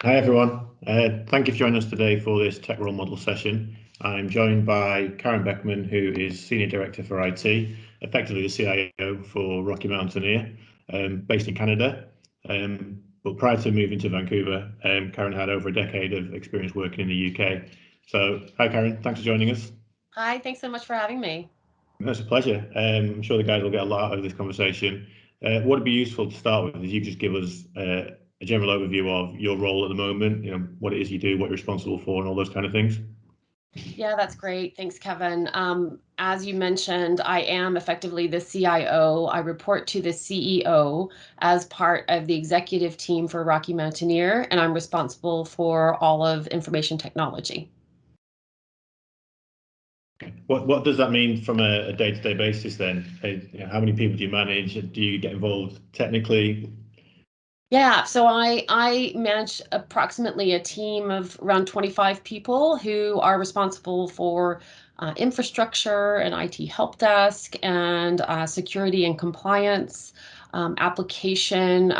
Hi everyone. Thank you for joining us today for this tech role model session. I'm joined by Karen Beckmann, who is Senior Director for IT, effectively the CIO for Rocky Mountaineer, based in Canada. But prior to moving to Vancouver, Karen had over a decade of experience working in the UK. So, hi Karen, thanks for joining us. Hi, thanks so much for having me. It's a pleasure. I'm sure the guys will get a lot out of this conversation. What would be useful to start with is you just give us a general overview of your role at the moment, what it is you do, what you're responsible for, and all those kind of things. Yeah, that's great. Thanks, Kevin. As you mentioned, I am effectively the CIO. I report to the CEO as part of the executive team for Rocky Mountaineer, and I'm responsible for all of information technology. What does that mean from a day-to-day basis then? How many people do you manage? Do you get involved technically? Yeah, so I manage approximately a team of around 25 people who are responsible for infrastructure and IT help desk and security and compliance, application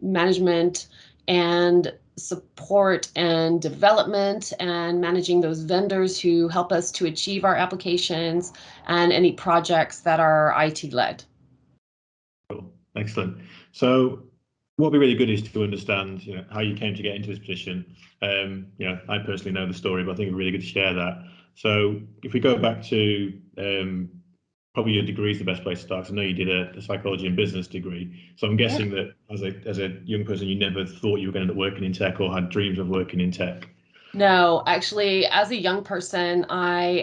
management and support and development and managing those vendors who help us to achieve our applications and any projects that are IT led. Cool. Excellent. So what would be really good is to understand, how you came to get into this position. I personally know the story, but I think it's really good to share that. So if we go back to probably your degree is the best place to start. 'Cause I know you did a psychology and business degree. So I'm Yeah. guessing that as a young person, you never thought you were going to end up working in tech or had dreams of working in tech. No, actually, as a young person, I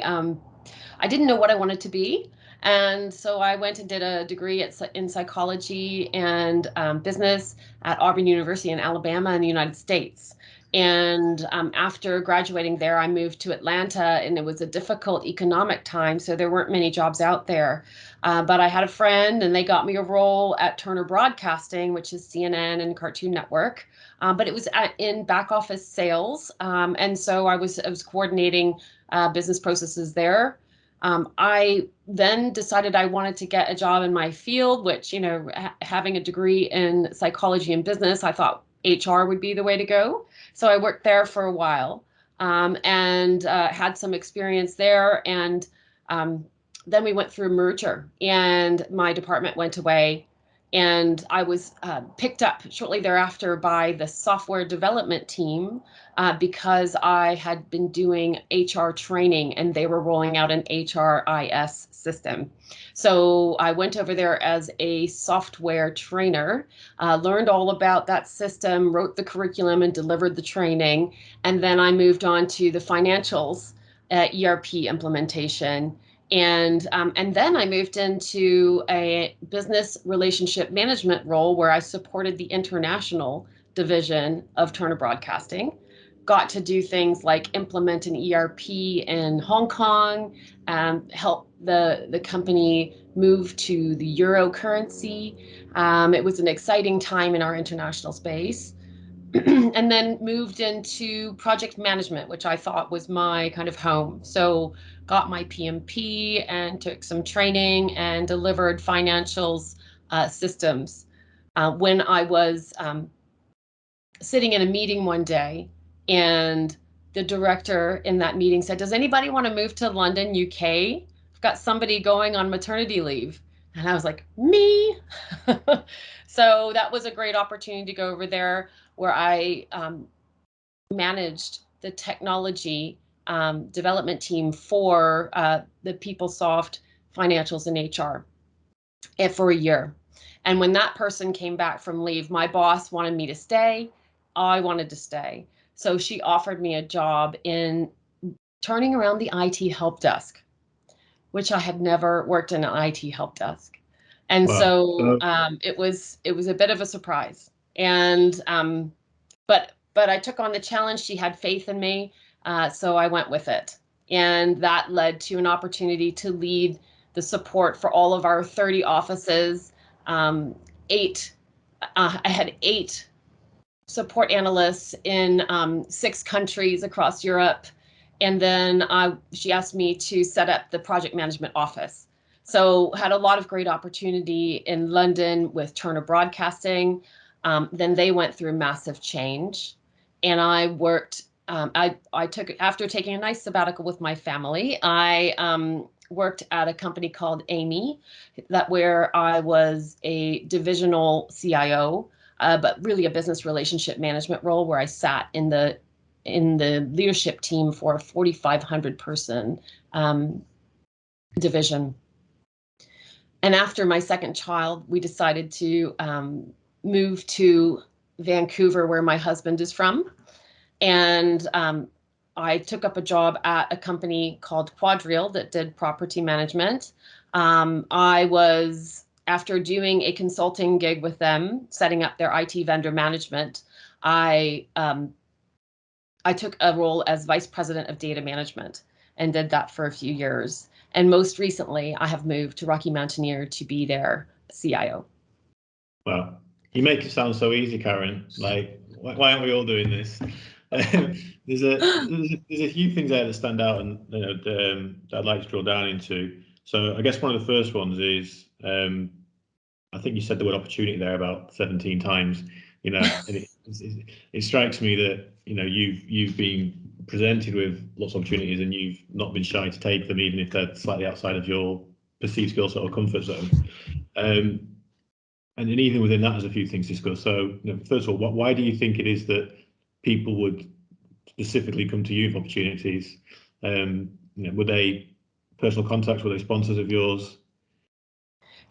didn't know what I wanted to be. And so I went and did a degree in psychology and business at Auburn University in Alabama in the United States. And after graduating there, I moved to Atlanta, and it was a difficult economic time, so there weren't many jobs out there. But I had a friend, and they got me a role at Turner Broadcasting, which is CNN and Cartoon Network. But it was in back office sales, and so I was coordinating business processes there. I then decided I wanted to get a job in my field, which, having a degree in psychology and business, I thought HR would be the way to go. So I worked there for a while and had some experience there. And then we went through a merger, and my department went away. And I was picked up shortly thereafter by the software development team because I had been doing HR training and they were rolling out an HRIS system. So I went over there as a software trainer, learned all about that system, wrote the curriculum, and delivered the training. And then I moved on to the financials ERP implementation. And then I moved into a business relationship management role where I supported the international division of Turner Broadcasting. Got to do things like implement an ERP in Hong Kong, help the company move to the euro currency. It was an exciting time in our international space. And then moved into project management, which I thought was my kind of home. So got my PMP and took some training and delivered financials systems. When I was sitting in a meeting one day, and the director in that meeting said, "Does anybody want to move to London, UK? I've got somebody going on maternity leave." And I was like, "Me?" So that was a great opportunity to go over there where I managed the technology development team for the PeopleSoft financials and HR for a year. And when that person came back from leave, my boss wanted me to stay. I wanted to stay. So she offered me a job in turning around the IT help desk, which I had never worked in an IT help desk. And Wow. so it was a bit of a surprise. And but I took on the challenge. She had faith in me, so I went with it, and that led to an opportunity to lead the support for all of our 30 offices. Eight, I had 8 support analysts in 6 countries across Europe, and then she asked me to set up the project management office. So had a lot of great opportunity in London with Turner Broadcasting. Then they went through massive change, and I worked. I took after taking a nice sabbatical with my family. I worked at a company called Amy, that where I was a divisional CIO, but really a business relationship management role where I sat in the leadership team for a 4,500 person division. And after my second child, we decided to move to Vancouver, where my husband is from. And I took up a job at a company called Quadrille that did property management. I was, after doing a consulting gig with them, setting up their IT vendor management, I took a role as vice president of data management and did that for a few years. And most recently, I have moved to Rocky Mountaineer to be their CIO. Well, you make it sound so easy, Karen. Like, why aren't we all doing this? There's a few things there that stand out, and that I'd like to drill down into. So I guess one of the first ones is, I think you said the word opportunity there about 17 times. And it strikes me that you've been presented with lots of opportunities, and you've not been shy to take them, even if they're slightly outside of your perceived skill set or comfort zone. And then even within that, there's a few things discussed. So, first of all, why do you think it is that people would specifically come to you for opportunities? Were they personal contacts? Were they sponsors of yours?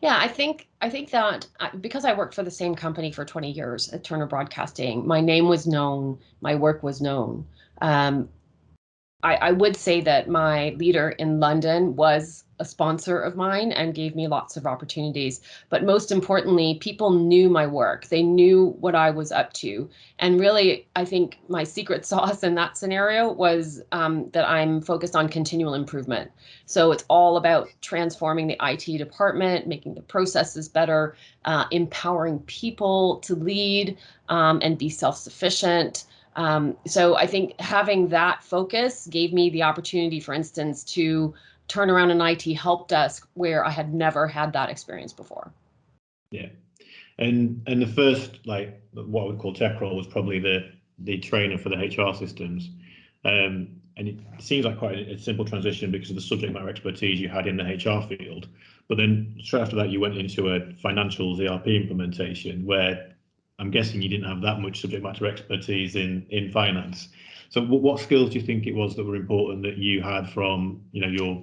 Yeah, I think that because I worked for the same company for 20 years at Turner Broadcasting, my name was known, my work was known. I would say that my leader in London was a sponsor of mine and gave me lots of opportunities. But most importantly, people knew my work. They knew what I was up to. And really, I think my secret sauce in that scenario was that I'm focused on continual improvement. So it's all about transforming the IT department, making the processes better, empowering people to lead and be self-sufficient. So I think having that focus gave me the opportunity, for instance, to turn around an IT help desk where I had never had that experience before. Yeah. And the first, like, what I would call tech role was probably the trainer for the HR systems. And it seems like quite a simple transition because of the subject matter expertise you had in the HR field. But then straight after that, you went into a financials ERP implementation where I'm guessing you didn't have that much subject matter expertise in finance. So what skills do you think it was that were important that you had from your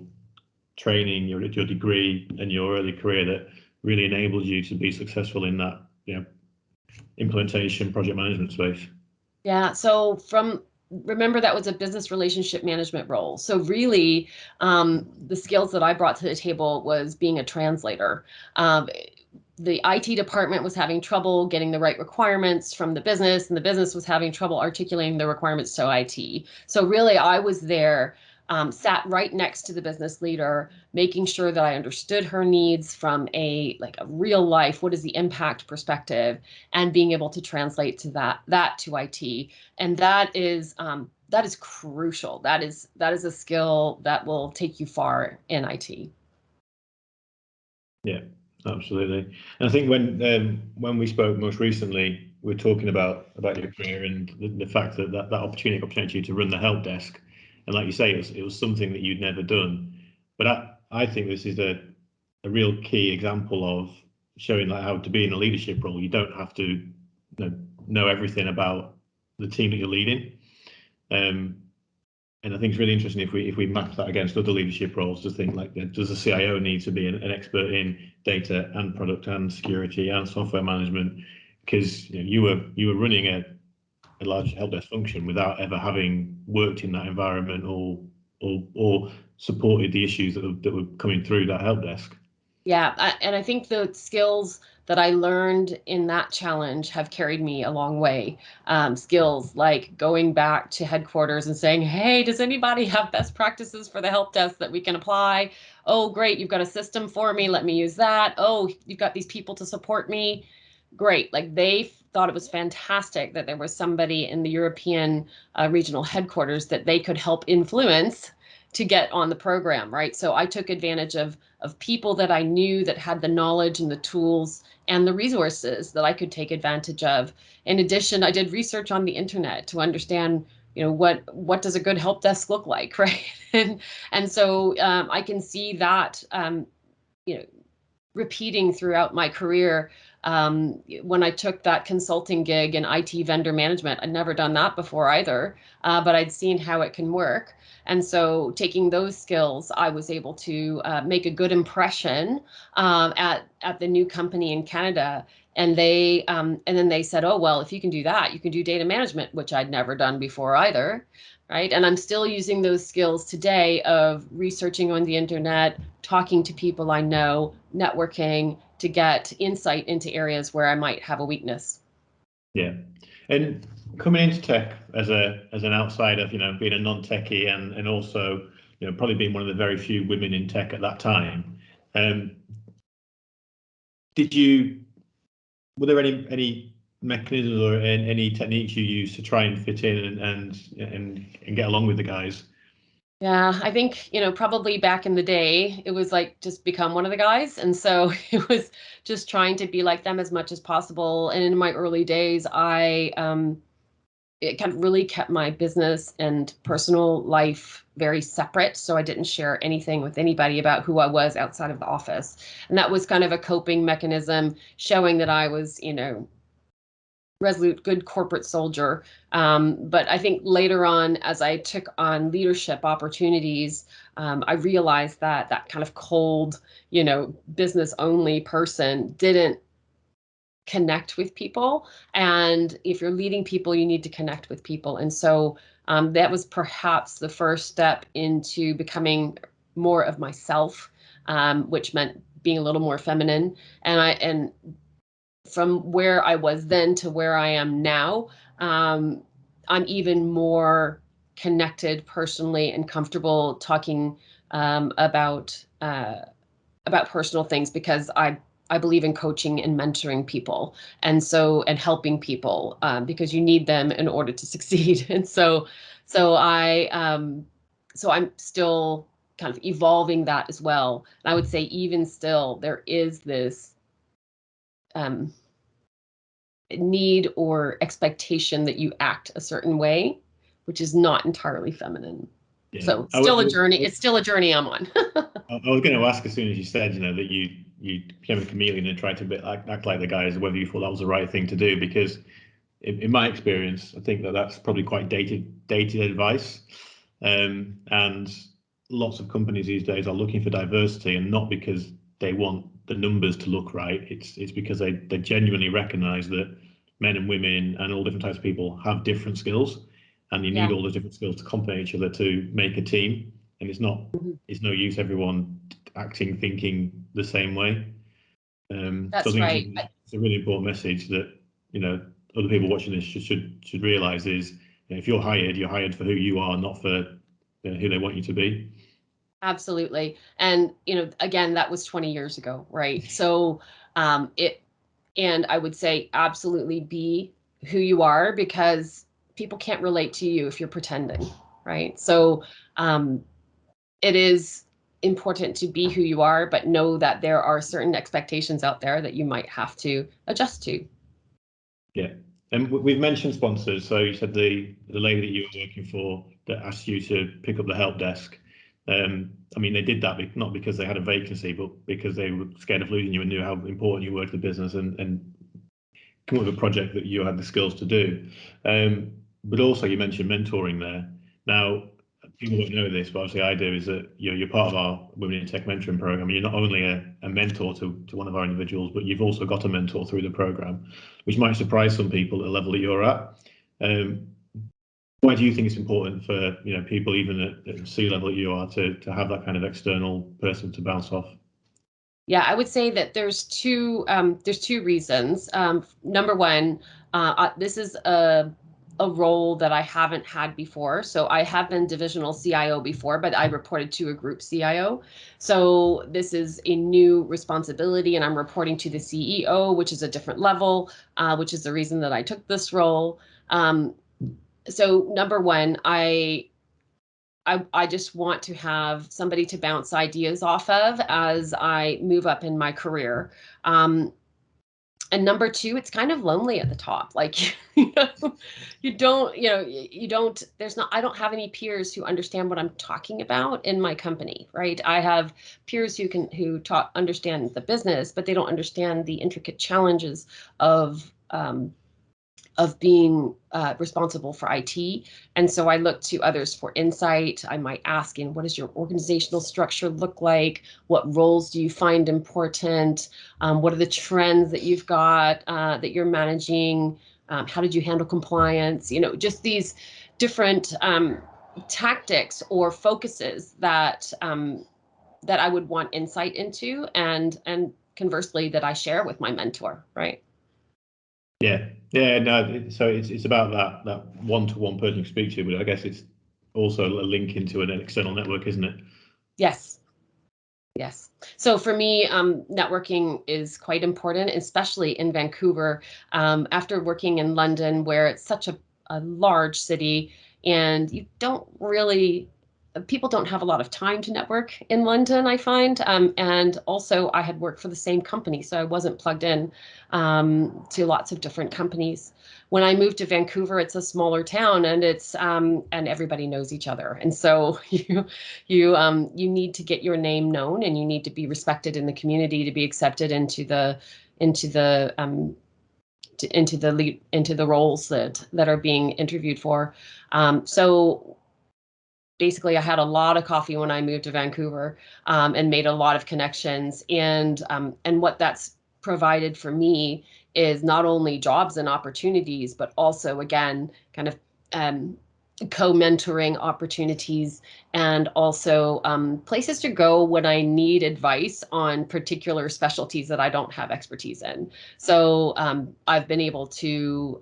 training, your degree, and your early career that really enabled you to be successful in that implementation project management space? Yeah, so remember that was a business relationship management role. So really, the skills that I brought to the table was being a translator. The IT department was having trouble getting the right requirements from the business, and the business was having trouble articulating the requirements to IT. So really, I was there, sat right next to the business leader, making sure that I understood her needs from a real life, what is the impact perspective, and being able to translate to that to IT. And that is crucial. That is a skill that will take you far in IT. Yeah. Absolutely. And I think when we spoke most recently, we were talking about your career and the fact that opportunity to run the help desk, and like you say, it was something that you'd never done. But I think this is a real key example of showing like how to be in a leadership role. You don't have to know everything about the team that you're leading. And I think it's really interesting if we map that against other leadership roles to think like, does a CIO need to be an expert in data and product and security and software management? Because you were running a large help desk function without ever having worked in that environment or supported the issues that were coming through that help desk. Yeah, and I think the skills that I learned in that challenge have carried me a long way. Skills like going back to headquarters and saying, hey, does anybody have best practices for the help desk that we can apply? Oh, great, you've got a system for me. Let me use that. Oh, you've got these people to support me. Great. Like they thought it was fantastic that there was somebody in the European regional headquarters that they could help influence to get on the program, right? So I took advantage of people that I knew that had the knowledge and the tools and the resources that I could take advantage of. In addition, I did research on the internet to understand, what does a good help desk look like, right? And so I can see that you know repeating throughout my career. When I took that consulting gig in IT vendor management, I'd never done that before either, but I'd seen how it can work. And so taking those skills, I was able to make a good impression at the new company in Canada. And then they said, oh, well, if you can do that, you can do data management, which I'd never done before either. Right. And I'm still using those skills today of researching on the internet, talking to people I know, networking to get insight into areas where I might have a weakness. Yeah. And coming into tech as an outsider, being a non-techie and also, probably being one of the very few women in tech at that time, were there any mechanisms or any techniques you used to try and fit in and get along with the guys? Yeah, I think, probably back in the day, it was like just become one of the guys. And so it was just trying to be like them as much as possible. And in my early days, it kind of really kept my business and personal life very separate. So I didn't share anything with anybody about who I was outside of the office. And that was kind of a coping mechanism, showing that I was, resolute, good corporate soldier. But I think later on, as I took on leadership opportunities, I realized that that kind of cold, business only person didn't connect with people. And if you're leading people, you need to connect with people. And so that was perhaps the first step into becoming more of myself, which meant being a little more feminine. And from where I was then to where I am now, I'm even more connected personally and comfortable talking about personal things because I believe in coaching and mentoring people, and helping people because you need them in order to succeed. And so I'm still kind of evolving that as well. And I would say even still there is this um, need or expectation that you act a certain way, which is not entirely feminine. Yeah, So still a journey. It's still a journey I'm on. I was going to ask as soon as you said, that you became a chameleon and tried to act like the guys, whether you thought that was the right thing to do. Because in my experience, I think that's probably quite dated advice, and lots of companies these days are looking for diversity, and not because they want the numbers to look right. It's because they genuinely recognise that men and women and all different types of people have different skills, and you need Yeah. all those different skills to complement each other to make a team. And Mhm. it's no use everyone thinking the same way. So I That's think right. it's a really important message that other people watching this should realise is, if you're hired for who you are, not for who they want you to be. Absolutely. And, again, that was 20 years ago, right? So it and I would say absolutely be who you are because people can't relate to you if you're pretending, right? So um, it is important to be who you are, but know that there are certain expectations out there that you might have to adjust to. Yeah, and we've mentioned sponsors. So you said the lady that you were working for that asked you to pick up the help desk. I mean, they did that not because they had a vacancy, but because they were scared of losing you and knew how important you were to the business and come up with a project that you had the skills to do. But also, you mentioned mentoring there. Now, people don't know this, but obviously I do, is that you're part of our Women in Tech mentoring program. You're not only a mentor to one of our individuals, but you've also got a mentor through the program, which might surprise some people at the level that you're at. Why do you think it's important for people even at sea level that you are to have that kind of external person to bounce off? Yeah, I would say that there's two reasons. Number one, this is a role that I haven't had before. So I have been divisional CIO before, but I reported to a group CIO. So this is a new responsibility, and I'm reporting to the CEO, which is a different level, which is the reason that I took this role. So number one, I just want to have somebody to bounce ideas off of as I move up in my career. And number two, it's kind of lonely at the top. Like, I don't have any peers who understand what I'm talking about in my company, right? I have peers understand the business, but they don't understand the intricate challenges of being responsible for IT. And so I look to others for insight. I might ask, what does your organizational structure look like? What roles do you find important? What are the trends that you've got that you're managing? How did you handle compliance? Just these different tactics or focuses that I would want insight into, and conversely, that I share with my mentor, right? Yeah, no. So it's about that one-to-one person you speak to, but I guess it's also a link into an external network, isn't it? Yes. So for me, networking is quite important, especially in Vancouver. After working in London, where it's such a large city, and people don't have a lot of time to network in London, I find. And also, I had worked for the same company, so I wasn't plugged in to lots of different companies. When I moved to Vancouver, it's a smaller town, and and everybody knows each other, and so you need to get your name known, and you need to be respected in the community to be accepted into the roles that are being interviewed for. So basically, I had a lot of coffee when I moved to Vancouver, and made a lot of connections. And what that's provided for me is not only jobs and opportunities, but also, again, kind of co-mentoring opportunities, and also places to go when I need advice on particular specialties that I don't have expertise in. So I've been able to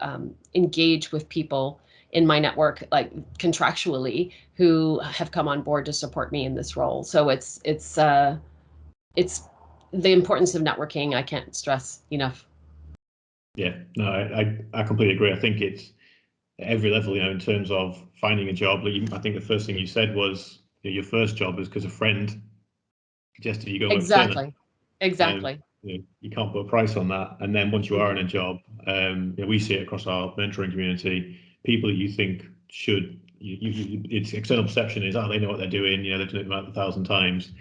engage with people in my network, like contractually, who have come on board to support me in this role. So it's the importance of networking. I can't stress enough. Yeah, no, I completely agree. I think it's at every level, in terms of finding a job. I think the first thing you said was your first job is because a friend suggested you go work for Turner. Exactly. You can't put a price on that. And then once you are in a job, we see it across our mentoring community. People that you think should, its external perception is, they know what they're doing. They've done it about 1,000 times.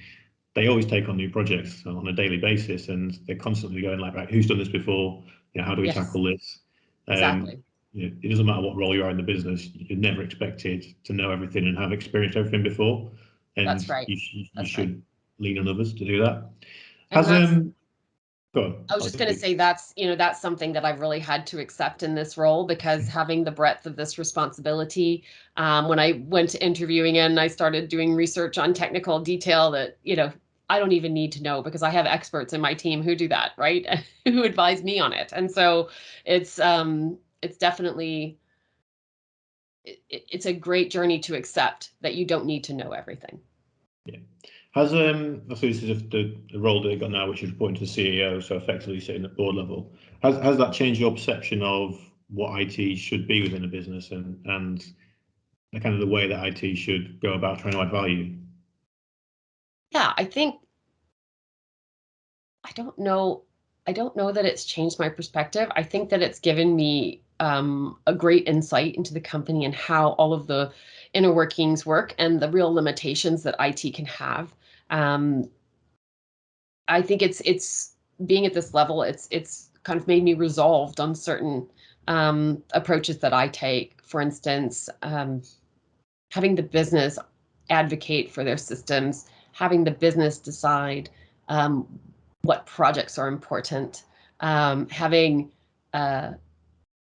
They always take on new projects on a daily basis, and they're constantly going like, right, who's done this before? How do we tackle this? Exactly. It doesn't matter what role you are in the business. You're never expected to know everything and have experienced everything before, and That's right. you should lean on others to do that. And that's Go on. I was just going to say that's something that I've really had to accept in this role, because having the breadth of this responsibility, when I went to interviewing and I started doing research on technical detail that, I don't even need to know, because I have experts in my team who do that, right? Who advise me on it. And so it's definitely, it's a great journey to accept that you don't need to know everything. Yeah. Has so this is the role that you got now, which is reporting to the CEO, so effectively sitting at board level. Has that changed your perception of what IT should be within a business, and the kind of the way that IT should go about trying to add value? Yeah, I don't know. I don't know that it's changed my perspective. I think that it's given me a great insight into the company and how all of the inner workings work, and the real limitations that IT can have. Um, I think it's being at this level. It's kind of made me resolved on certain approaches that I take. For instance, having the business advocate for their systems, having the business decide um, what projects are important, having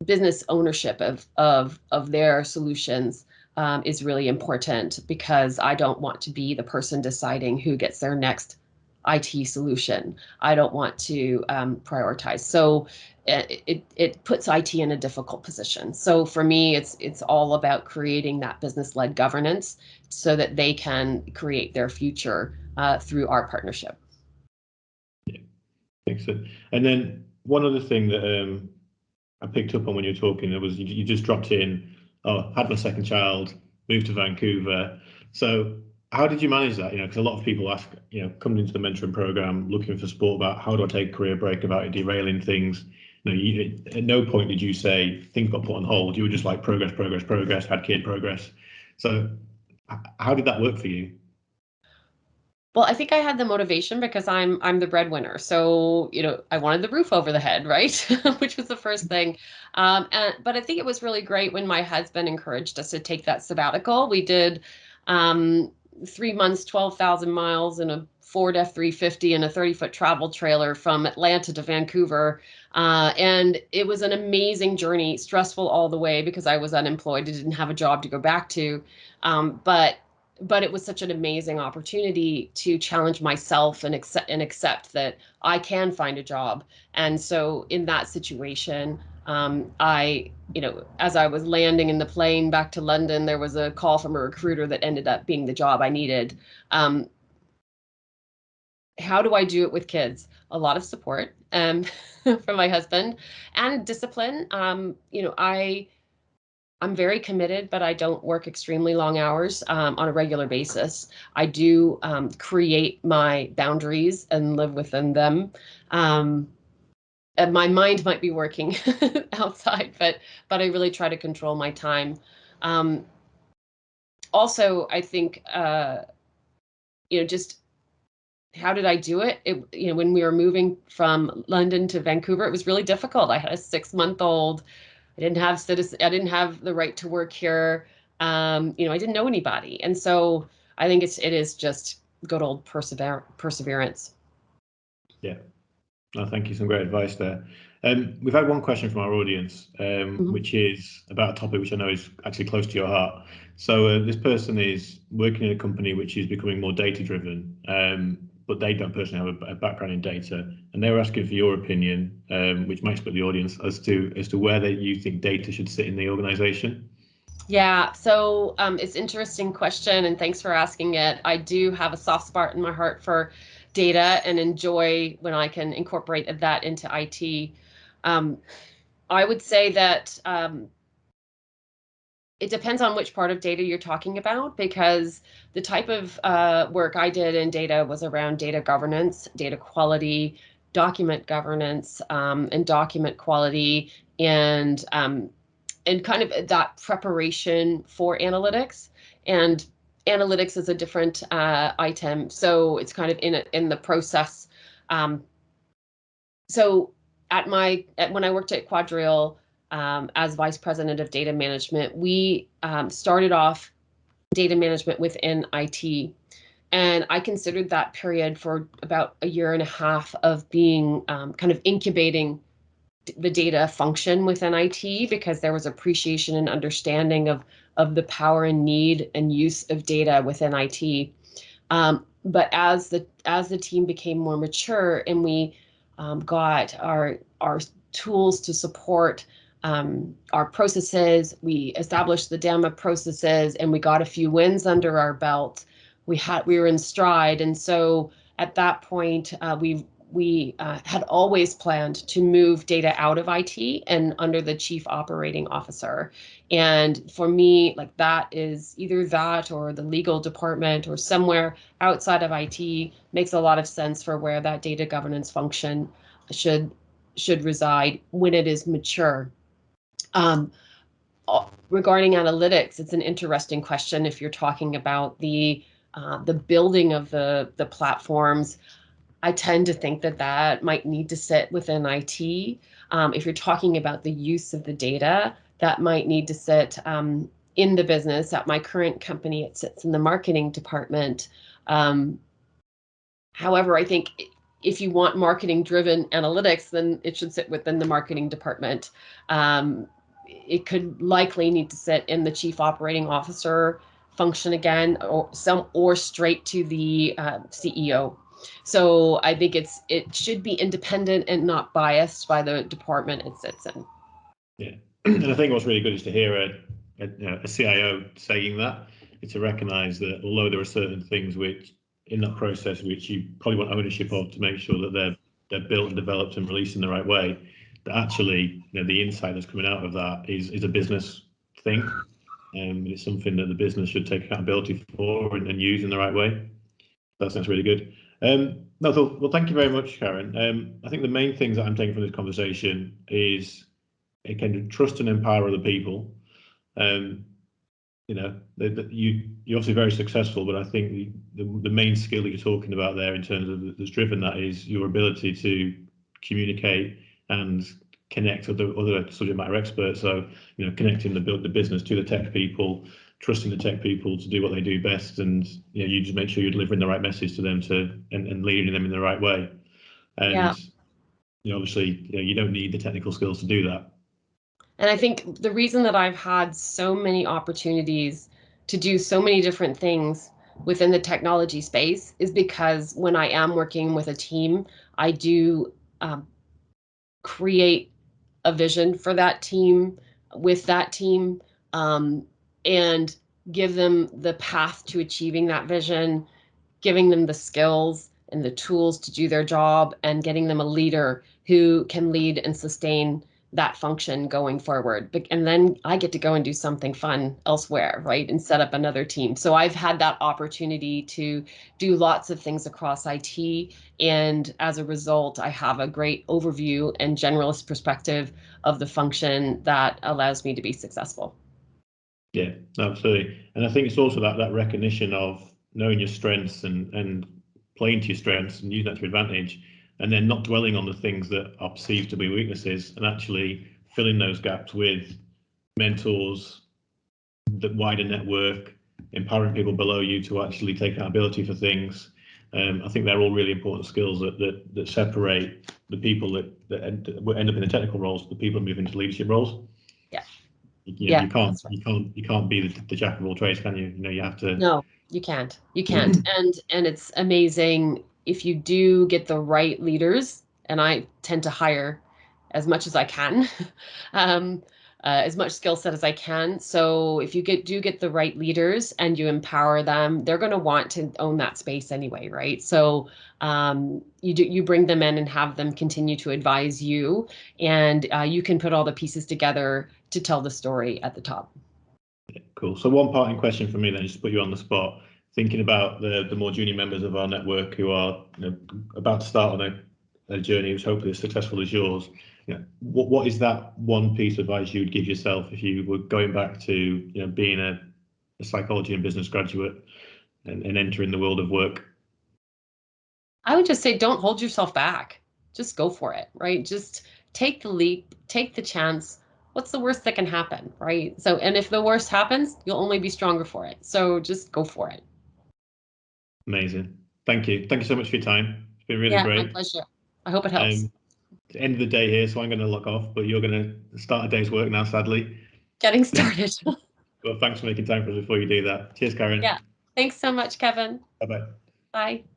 business ownership of their solutions is really important, because I don't want to be the person deciding who gets their next IT solution. I don't want to prioritize. So it puts IT in a difficult position. So for me, it's all about creating that business-led governance so that they can create their future through our partnership. Yeah, excellent. And then one other thing that I picked up on when you were talking, there was you just dropped in, had my second child, moved to Vancouver. So how did you manage that? Because a lot of people ask, coming into the mentoring program, looking for support about how do I take a career break, about derailing things. At no point did you say things got put on hold. You were just like progress, progress, progress, had kid progress. So how did that work for you? Well, I think I had the motivation because I'm the breadwinner. So, I wanted the roof over the head, right? Which was the first thing. But I think it was really great when my husband encouraged us to take that sabbatical. We did 3 months, 12,000 miles in a Ford F-350 and a 30-foot travel trailer from Atlanta to Vancouver. And it was an amazing journey, stressful all the way because I was unemployed. I didn't have a job to go back to. But it was such an amazing opportunity to challenge myself and accept that I can find a job. And so in that situation, as I was landing in the plane back to London, there was a call from a recruiter that ended up being the job I needed. How do I do it with kids? A lot of support from my husband and discipline. I'm very committed, but I don't work extremely long hours on a regular basis. I do create my boundaries and live within them. And my mind might be working outside, but I really try to control my time. Um, Also, I think just how did I do it? When we were moving from London to Vancouver, it was really difficult. I had a 6-month-old. I didn't have the right to work here. I didn't know anybody. And so I think it is just good old perseverance. Yeah. No, thank you. Some great advice there. We've had one question from our audience, which is about a topic which I know is actually close to your heart. So this person is working in a company which is becoming more data driven, but they don't personally have a background in data, and they were asking for your opinion, which might split the audience, as to where you think data should sit in the organization. Yeah, so it's an interesting question, and thanks for asking it. I do have a soft spot in my heart for data and enjoy when I can incorporate that into IT. I would say that it depends on which part of data you're talking about, because the type of work I did in data was around data governance, data quality, document governance, and document quality, and kind of that preparation for analytics. And analytics is a different item, so it's kind of in the process. Um, so when I worked at Quadrille as vice president of data management, we started off data management within IT. And I considered that period for about a year and a half of being kind of incubating the data function within IT, because there was appreciation and understanding of the power and need and use of data within IT. But as the team became more mature and we got our tools to support our processes, we established the DAMA processes, and we got a few wins under our belt. We were in stride, and so at that point, we had always planned to move data out of IT and under the chief operating officer. And for me, like, that is either that or the legal department or somewhere outside of IT makes a lot of sense for where that data governance function should reside when it is mature. Regarding analytics, it's an interesting question if you're talking about the building of the platforms. I tend to think that might need to sit within IT. If you're talking about the use of the data, that might need to sit in the business. At my current company, it sits in the marketing department. However, I think if you want marketing-driven analytics, then it should sit within the marketing department. It could likely need to sit in the chief operating officer function again, or straight to the CEO. So I think it should be independent and not biased by the department it sits in. Yeah, and I think what's really good is to hear a CIO saying that. It's to recognise that although there are certain things which in that process which you probably want ownership of to make sure that they're built and developed and released in the right way, that actually the insight that's coming out of that is a business thing. It's something that the business should take accountability for and use in the right way. That sounds really good. No, so, well, thank you very much, Karen. I think the main things that I'm taking from this conversation is a kind of trust and empower other people. You know, you're obviously very successful, but I think the main skill that you're talking about there in terms of that's driven that is your ability to communicate and connect with the other subject matter experts. So, you know, connecting the business to the tech people, trusting the tech people to do what they do best, and you know, you just make sure you're delivering the right message to them and leading them in the right way. And Yeah. you know, obviously, you know, you don't need the technical skills to do that. And I think the reason that I've had so many opportunities to do so many different things within the technology space is because when I am working with a team, I do create a vision for that team with that team, and give them the path to achieving that vision, giving them the skills and the tools to do their job, and getting them a leader who can lead and sustain that function going forward. And then I get to go and do something fun elsewhere, right? And set up another team. So I've had that opportunity to do lots of things across IT. And as a result, I have a great overview and generalist perspective of the function that allows me to be successful. Yeah, absolutely. And I think it's also that recognition of knowing your strengths and playing to your strengths and using that to your advantage, and then not dwelling on the things that are perceived to be weaknesses, and actually filling those gaps with mentors, the wider network, empowering people below you to actually take accountability for things. I think they're all really important skills that separate the people that end up in the technical roles, the people move into leadership roles. Yeah. You know, Yeah, that's right. you can't be the jack of all trades, can you? You know, you have to. No, you can't. You can't. And it's amazing if you do get the right leaders, and I tend to hire as much as I can, um, as much skill set as I can. So if you do get the right leaders and you empower them, they're going to want to own that space anyway, right? So you bring them in and have them continue to advise you, and you can put all the pieces together to tell the story at the top. Cool. So one parting question for me then, just to put you on the spot, thinking about the more junior members of our network who are, you know, about to start on a journey which hopefully is successful as yours. You know, what is that one piece of advice you would give yourself if you were going back to, you know, being a psychology and business graduate and entering the world of work? I would just say don't hold yourself back. Just go for it, right? Just take the leap, take the chance. What's the worst that can happen, right? So, and if the worst happens, you'll only be stronger for it. So just go for it. Amazing. Thank you. Thank you so much for your time. It's been really Yeah, my great. pleasure. I hope it helps. The end of the day here, so I'm going to log off, but you're going to start a day's work now, sadly. Getting started. Well, thanks for making time for us before you do that. Cheers, Yeah. Karen. Thanks so much, Kevin. Bye bye. Bye.